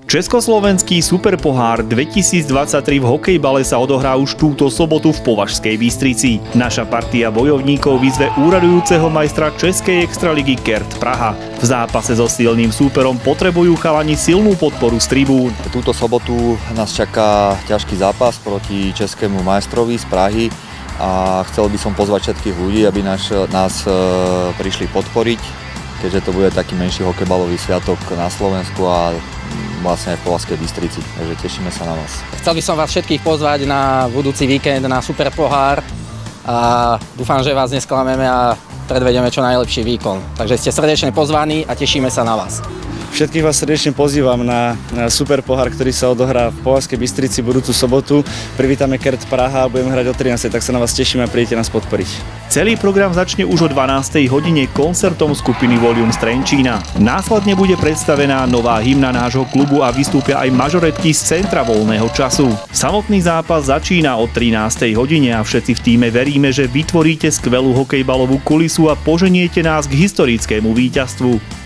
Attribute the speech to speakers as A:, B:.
A: Československý superpohár 2023 v hokejbale sa odohrá už túto sobotu v Považskej Bystrici. Naša partia bojovníkov vyzve úradujúceho majstra Českej extraligy Kert Praha. V zápase so silným súperom potrebujú chalani silnú podporu z tribún.
B: Túto sobotu nás čaká ťažký zápas proti českému majstrovi z Prahy a chcel by som pozvať všetkých ľudí, aby nás prišli podporiť, keďže to bude taký menší hokejbalový sviatok na Slovensku a vlastne aj v Považskej Bystrici, takže tešíme sa na vás.
C: Chcel by som vás všetkých pozvať na budúci víkend na Superpohár a dúfam, že vás nesklameme a predvedieme čo najlepší výkon. Takže ste srdečne pozvaní a tešíme sa na vás.
D: Všetkých vás srdečne pozývam na Superpohár, ktorý sa odohrá v Považskej Bystrici budúcu sobotu. Privítame Kert Praha a budeme hrať o 13, tak sa na vás tešíme a prídete nás podporiť.
A: Celý program začne už o 12. hodine koncertom skupiny Volium z Trenčína. Následne bude predstavená nová hymna nášho klubu a vystúpia aj mažoretky z Centra voľného času. Samotný zápas začína o 13. hodine a všetci v tíme veríme, že vytvoríte skvelú hokejbalovú kulisu a poženiete nás k historickému víťazstvu.